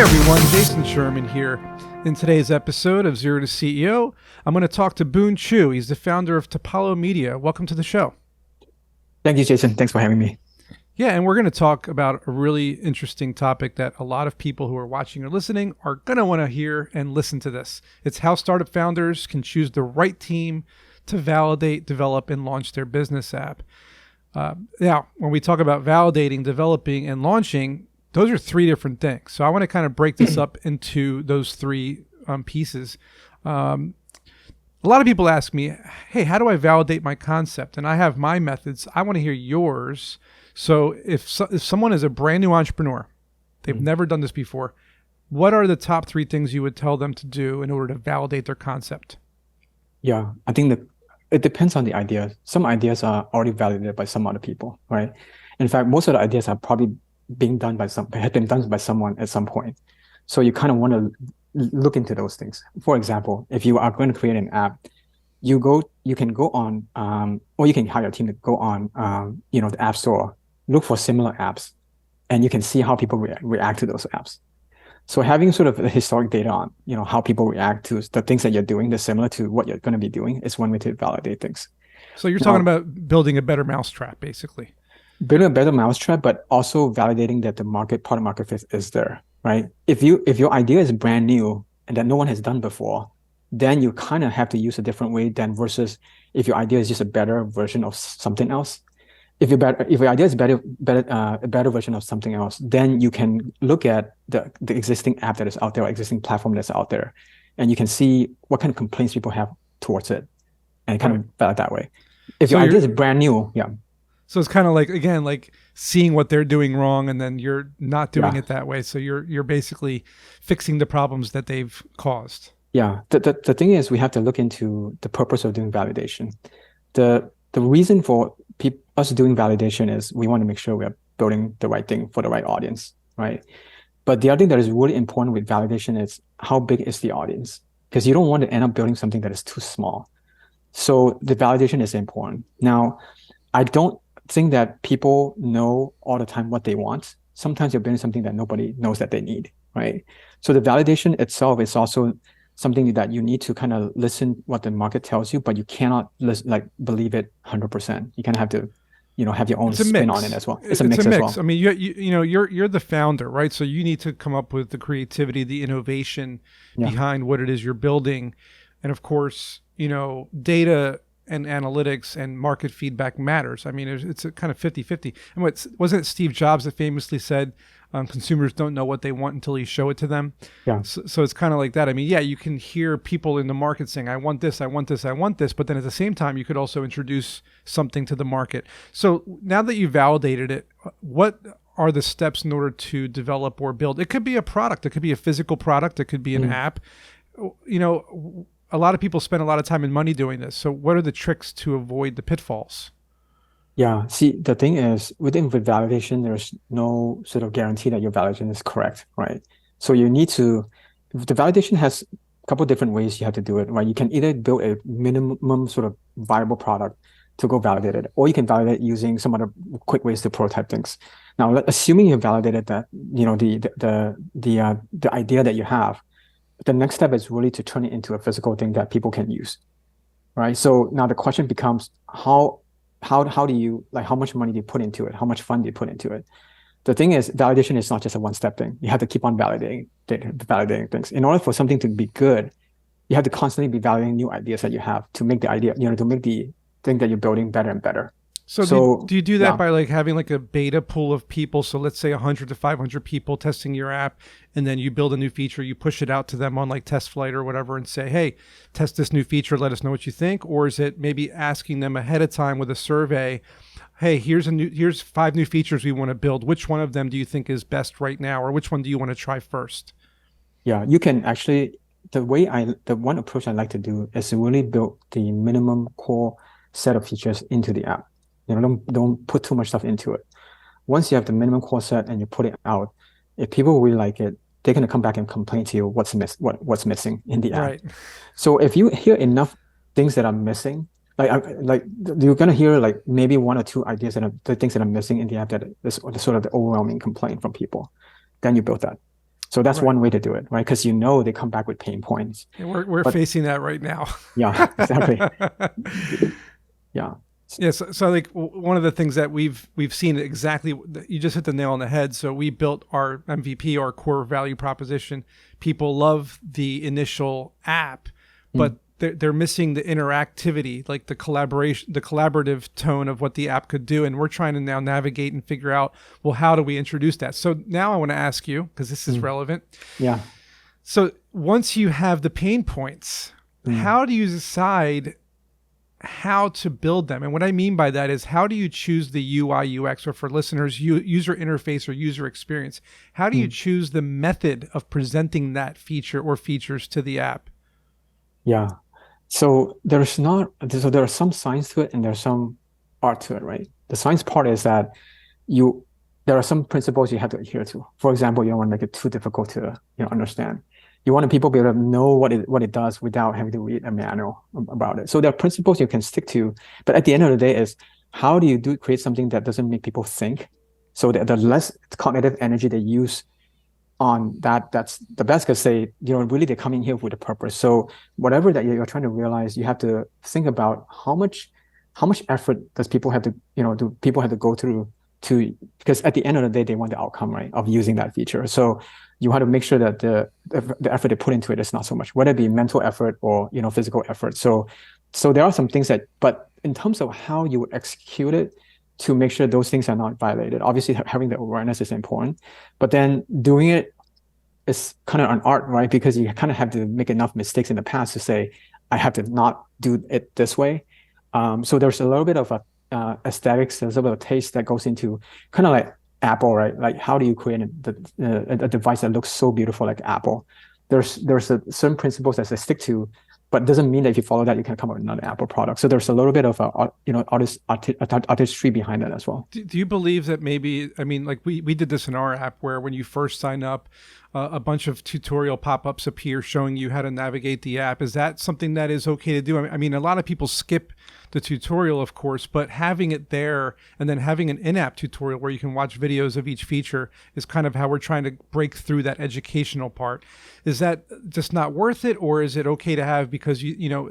Everyone, Jason Sherman here. In today's episode of Zero to CEO, I'm going to talk to Boon Chu. He's the founder of Topalo Media. Welcome to the show. Thank you, Jason. Thanks for having me. Yeah, and we're going to talk about a really interesting topic that a lot of people who are watching or listening are going to want to hear and listen to this. It's how startup founders can choose the right team to validate, develop, and launch their business app. Now, when we talk about validating, developing, and launching, those are three different things. So I want to kind of break this up into those three pieces. A lot of people ask me, hey, how do I validate my concept? And I have my methods. I want to hear yours. So if someone is a brand new entrepreneur, they've never done this before, what are the top three things you would tell them to do in order to validate their concept? Yeah, I think that it depends on the idea. Some ideas are already validated by some other people, right? In fact, most of the ideas are probably have been done by someone at some point. So you kind of want to look into those things. For example, if you are going to create an app, you can go on, or you can hire a team to go on, the App Store, look for similar apps, and you can see how people react to those apps. So having sort of the historic data on, how people react to the things that you're doing that's similar to what you're going to be doing is one way to validate things. So you're talking about building a better mousetrap, basically. Building a better mousetrap, but also validating that the product market fit is there, right? If your idea is brand new and that no one has done before, then you kind of have to use a different way than versus if your idea is just a better version of something else. If your idea is a better version of something else, then you can look at the existing app that is out there, or existing platform that's out there, and you can see what kind of complaints people have towards it, and kind of validate that way. If your idea is brand new, yeah. So it's kind of like, again, like seeing what they're doing wrong, and then you're not doing it that way. So you're basically fixing the problems that they've caused. Yeah. The thing is, we have to look into the purpose of doing validation. The reason for us doing validation is we want to make sure we are building the right thing for the right audience, right? But the other thing that is really important with validation is how big is the audience? Because you don't want to end up building something that is too small. So the validation is important. Now, I don't think that people know all the time what they want. Sometimes you're building something that nobody knows that they need, right? So the validation itself is also something that you need to kind of listen what the market tells you, but you cannot believe it 100%. You kind of have to, have your own spin on it as well. It's a mix as well. I mean, you're the founder, right? So you need to come up with the creativity, the innovation behind what it is you're building, and of course, data and analytics and market feedback matters. I mean, it's a kind of 50-50. And wasn't it Steve Jobs that famously said, consumers don't know what they want until you show it to them? Yeah. So it's kind of like that. I mean, yeah, you can hear people in the market saying, I want this, I want this, I want this. But then at the same time, you could also introduce something to the market. So now that you've validated it, what are the steps in order to develop or build? It could be a product. It could be a physical product. It could be an app. A lot of people spend a lot of time and money doing this. So what are the tricks to avoid the pitfalls? Yeah. See, the thing is, with validation, there's no sort of guarantee that your validation is correct, right? So the validation has a couple of different ways you have to do it, right? You can either build a minimum sort of viable product to go validate it, or you can validate it using some other quick ways to prototype things. Now, assuming you validated that, the idea that you have, the next step is really to turn it into a physical thing that people can use, right? So now the question becomes how do you, how much money do you put into it? How much fun do you put into it? The thing is, validation is not just a one-step thing. You have to keep on validating things. In order for something to be good, you have to constantly be validating new ideas that you have to make the idea, to make the thing that you're building better and better. So do you do that by having a beta pool of people? So let's say 100 to 500 people testing your app, and then you build a new feature, you push it out to them on Test Flight or whatever and say, hey, test this new feature, let us know what you think? Or is it maybe asking them ahead of time with a survey, hey, here's 5 new features we want to build. Which one of them do you think is best right now? Or which one do you want to try first? Yeah, you can actually, the one approach I like to do is to really build the minimum core set of features into the app. Don't put too much stuff into it. Once you have the minimum core set and you put it out, if people really like it, they're going to come back and complain to you what's missing in the app. Right. So if you hear enough things that are missing, you're going to hear maybe 1 or 2 ideas the things that are missing in the app that is sort of the overwhelming complaint from people. Then you build that. So that's Right. one way to do it, right? Because you know they come back with pain points. And we're But facing that right now. yeah, exactly. Yeah. Yes, so like one of the things that we've seen exactly, you just hit the nail on the head. So we built our MVP, our core value proposition. People love the initial app, but they're missing the interactivity, like the collaboration, the collaborative tone of what the app could do. And we're trying to now navigate and figure out, well, how do we introduce that? So now I want to ask you, because this is relevant. Yeah. So once you have the pain points, how do you decide how to build them? And what I mean by that is, how do you choose the UI UX, or for listeners, user interface or user experience? How do you choose the method of presenting that feature or features to the app? Yeah. So there are some science to it and there's some art to it, right? The science part is that there are some principles you have to adhere to. For example, you don't want to make it too difficult to understand. You want people to be able to know what it does without having to read a manual about it. So there are principles you can stick to, but at the end of the day is, how do you create something that doesn't make people think? So the less cognitive energy they use on that's the best, because really they're coming here with a purpose. So whatever that you're trying to realize, you have to think about how much effort does people have to, do people have to go through because at the end of the day, they want the outcome, right, of using that feature. So you have to make sure that the effort they put into it is not so much, whether it be mental effort or physical effort. So there are some things but in terms of how you execute it, to make sure those things are not violated, obviously having the awareness is important, but then doing it is kind of an art, right? Because you kind of have to make enough mistakes in the past to say, I have to not do it this way. So there's a little bit of aesthetics, there's a little bit of taste that goes into kind of like Apple, right? Like, how do you create a device that looks so beautiful like Apple? There's certain principles that they stick to, but it doesn't mean that if you follow that, you can come up with another Apple product. So there's a little bit of artistry behind that as well. Do you believe that maybe, I mean, like we did this in our app, where when you first sign up, a bunch of tutorial pop-ups appear showing you how to navigate the app. Is that something that is okay to do? I mean, a lot of people skip the tutorial, of course, but having it there and then having an in-app tutorial where you can watch videos of each feature is kind of how we're trying to break through that educational part. Is that just not worth it, or is it okay to have, because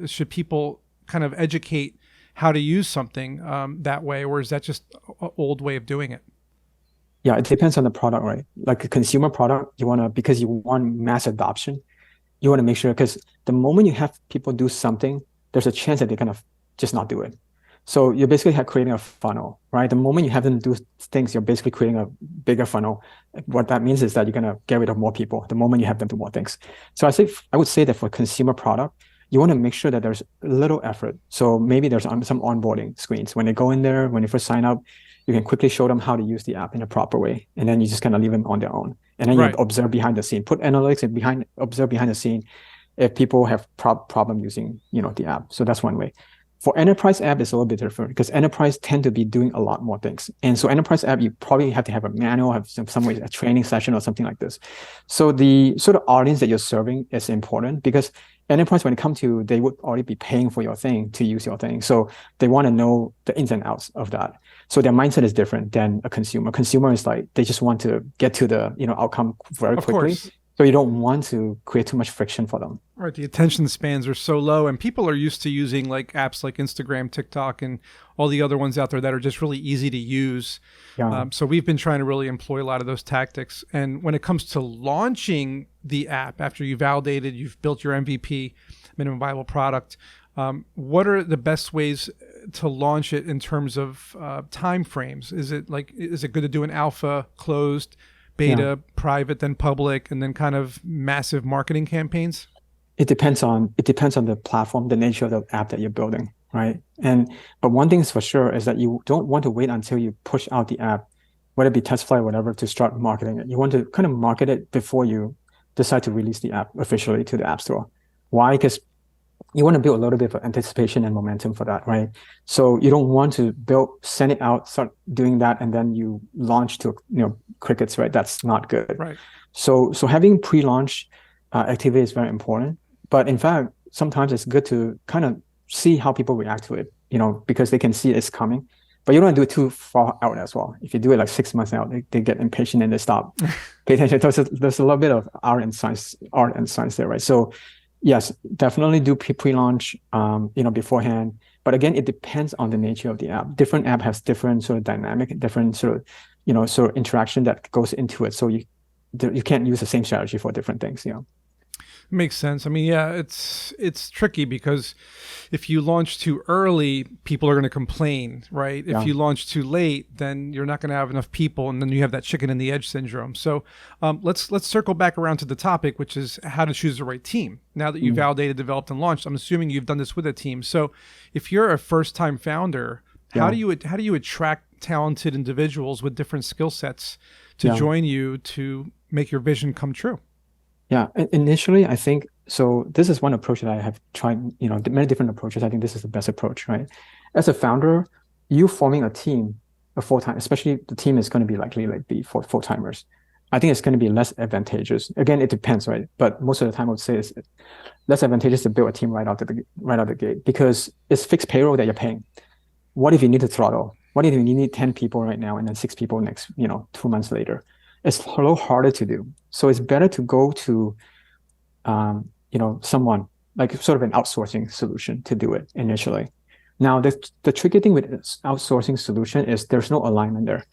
should people kind of educate how to use something that way, or is that just an old way of doing it? Yeah, it depends on the product, right? Like a consumer product, because you want mass adoption, you want to make sure, because the moment you have people do something, there's a chance that they're going to just not do it. So you're basically creating a funnel, right? The moment you have them do things, you're basically creating a bigger funnel. What that means is that you're going to get rid of more people the moment you have them do more things. So I would say that for consumer product, you want to make sure that there's little effort. So maybe there's some onboarding screens. When they go in there, when they first sign up, you can quickly show them how to use the app in a proper way. And then you just kind of leave them on their own. And then you observe behind the scene, put analytics and observe behind the scene if people have problem using, the app. So that's one way. For enterprise app, it's a little bit different, because enterprise tend to be doing a lot more things. And so enterprise app, you probably have to have a manual, have some way, a training session or something like this. So the sort of audience that you're serving is important, because enterprise, when it comes to, they would already be paying for your thing to use your thing. So they want to know the ins and outs of that. So their mindset is different than a consumer. Consumer is like, they just want to get to the outcome very quickly. So you don't want to create too much friction for them. Right. The attention spans are so low, and people are used to using like apps like Instagram, TikTok, and all the other ones out there that are just really easy to use. Yeah. So we've been trying to really employ a lot of those tactics. And when it comes to launching the app, after you validated, you've built your MVP, minimum viable product, what are the best ways to launch it in terms of time frames? Is it good to do an alpha, closed, beta, private, then public, and then kind of massive marketing campaigns? It depends on the platform, the nature of the app that you're building, right? But one thing is for sure is that you don't want to wait until you push out the app, whether it be TestFlight or whatever, to start marketing it. You want to kind of market it before you decide to release the app officially to the App Store. Why? Because you want to build a little bit of anticipation and momentum for that, right? So you don't want to send it out, start doing that, and then you launch to crickets, right? That's not good. Right. So having pre-launch activity is very important. But in fact, sometimes it's good to kind of see how people react to it, because they can see it's coming. but you don't want to do it too far out as well. If you do it like 6 months out, they get impatient and they stop. Pay attention. There's a little bit of art and science there, right? So yes, definitely do pre-launch, beforehand. But again, it depends on the nature of the app. Different app has different sort of dynamic, different sort of, sort of interaction that goes into it. So you can't use the same strategy for different things, Makes sense. I mean, yeah, it's tricky because if you launch too early, people are going to complain, right? If you launch too late, then you're not going to have enough people, and then you have that chicken and the egg syndrome. So let's circle back around to the topic, which is how to choose the right team. Now that you've validated, developed, and launched, I'm assuming you've done this with a team. So if you're a first-time founder, how do you attract talented individuals with different skill sets to join you to make your vision come true? Yeah, initially, I think, so this is one approach that I have tried, many different approaches. I think this is the best approach, right? As a founder, you forming a team, a full-time, especially the team is going to be likely be full-timers. I think it's going to be less advantageous. Again, it depends, right? But most of the time I would say it's less advantageous to build a team right out the gate because it's fixed payroll that you're paying. What if you need to throttle? What if you need 10 people right now and then 6 people next, 2 months later? It's a little harder to do. So it's better to go to, someone like sort of an outsourcing solution to do it initially. Now, the tricky thing with outsourcing solution is there's no alignment there,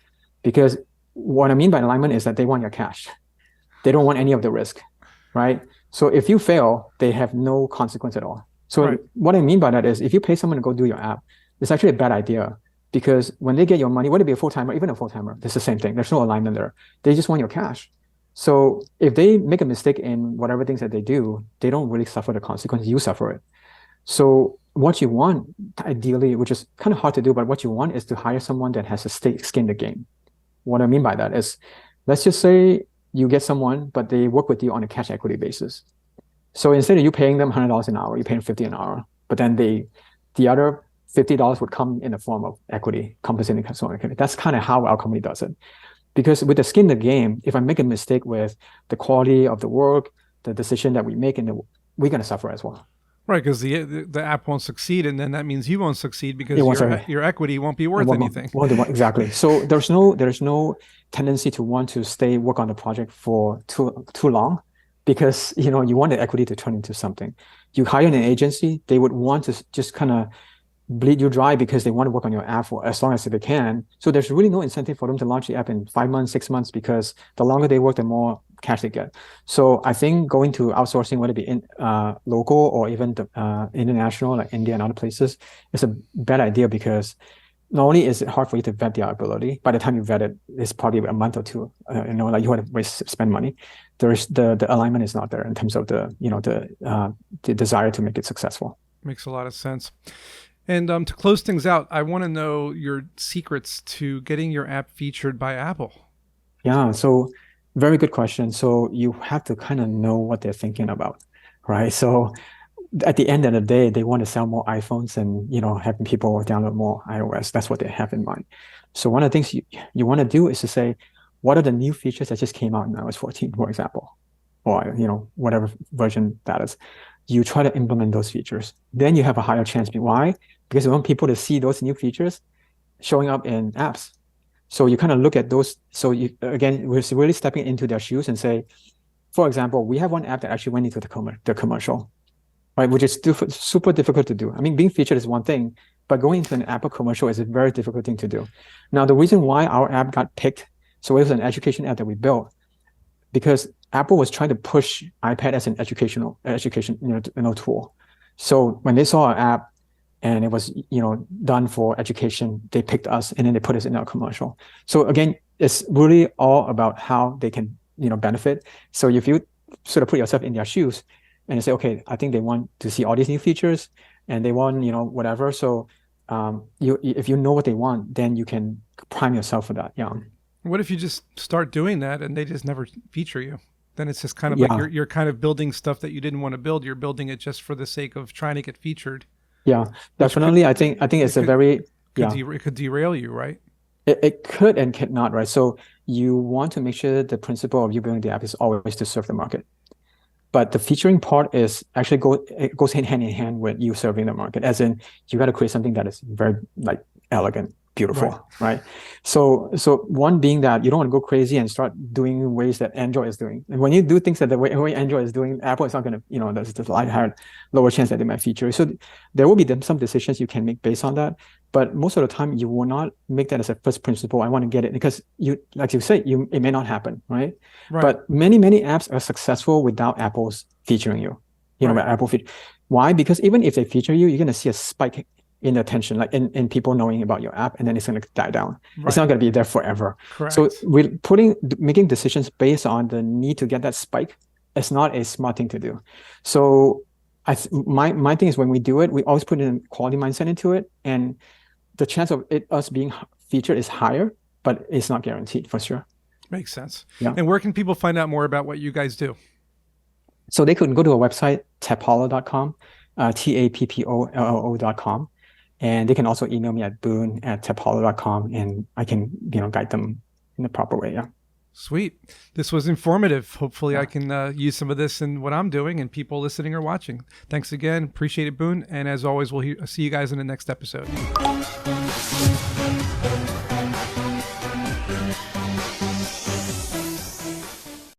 because what I mean by alignment is that they want your cash. They don't want any of the risk, right? So if you fail, they have no consequence at all. So what I mean by that is if you pay someone to go do your app, it's actually a bad idea. Because when they get your money, whether it be a full-timer, even a full-timer, it's the same thing. There's no alignment there. They just want your cash. So if they make a mistake in whatever things that they do, they don't really suffer the consequence. You suffer it. So what you want, ideally, which is kind of hard to do, but what you want is to hire someone that has a skin in the game. What I mean by that is, let's just say you get someone, but they work with you on a cash equity basis. So instead of you paying them $100 an hour, you pay them $50 an hour, but then the other $50 would come in the form of equity, compensating customer equity. That's kind of how our company does it. Because with the skin in the game, if I make a mistake with the quality of the work, the decision that we make, we're going to suffer as well. Right, because the app won't succeed, and then that means you won't succeed because your equity won't be worth anything. Exactly. So there's no tendency to want to work on the project for too long, because you want the equity to turn into something. You hire an agency, they would want to just kind of bleed you dry because they want to work on your app for as long as they can. So there's really no incentive for them to launch the app in 5 months, 6 months, because the longer they work, the more cash they get. So I think going to outsourcing, whether it be in local or even international, like India and other places, is a bad idea, because not only is it hard for you to vet their ability, by the time you vet it, it's probably a month or two. Like you want to spend money. There's the alignment is not there in terms of the desire to make it successful. Makes a lot of sense. And to close things out, I want to know your secrets to getting your app featured by Apple. Yeah, so very good question. So you have to kind of know what they're thinking about, right? So at the end of the day, they want to sell more iPhones and, having people download more iOS. That's what they have in mind. So one of the things you want to do is to say, what are the new features that just came out in iOS 14, for example, or, whatever version that is. You try to implement those features. Then you have a higher chance. Why? Because you want people to see those new features showing up in apps. So you kind of look at those. So we're really stepping into their shoes and say, for example, we have one app that actually went into the commercial, right? Which is super difficult to do. I mean, being featured is one thing, but going into an Apple commercial is a very difficult thing to do. Now, the reason why our app got picked, so it was an education app that we built, because Apple was trying to push iPad as an education tool. So when they saw our app and it was done for education, they picked us and then they put us in our commercial. So again, it's really all about how they can benefit. So if you sort of put yourself in their shoes and you say, okay, I think they want to see all these new features and they want whatever. So if you know what they want, then you can prime yourself for that. Yeah. What if you just start doing that and they just never feature you? Then it's just kind of like you're kind of building stuff that you didn't want to build. You're building it just for the sake of trying to get featured. Yeah, definitely. I think it's it could derail you, right? It could and cannot, right? So you want to make sure the principle of you building the app is always to serve the market. But the featuring part is actually goes hand in hand with you serving the market. As in, you got to create something that is very elegant, beautiful, right? So one being that you don't want to go crazy and start doing ways that Android is doing. And when you do things that the way Android is doing, Apple is not going to, there's a lower chance that they might feature. So there will be some decisions you can make based on that. But most of the time, you will not make that as a first principle. I want to get it because like you say, it may not happen, right? But many apps are successful without Apple's featuring you. Apple feature. Why? Because even if they feature you, you're going to see a spike in attention, like in people knowing about your app, and then it's going to die down. It's not going to be there forever. Correct. So making decisions based on the need to get that spike is not a smart thing to do. So my thing is, when we do it, we always put in quality mindset into it, and the chance of us being featured is higher, but it's not guaranteed for sure. Makes sense. Yeah. And where can people find out more about what you guys do? So they could go to our website, tappollo.com, tappollo.com. And they can also email me at boone@tappollo.com, and I can, guide them in the proper way. Yeah. Sweet. This was informative. Hopefully I can use some of this in what I'm doing and people listening or watching. Thanks again. Appreciate it, Boone. And as always, we'll see you guys in the next episode.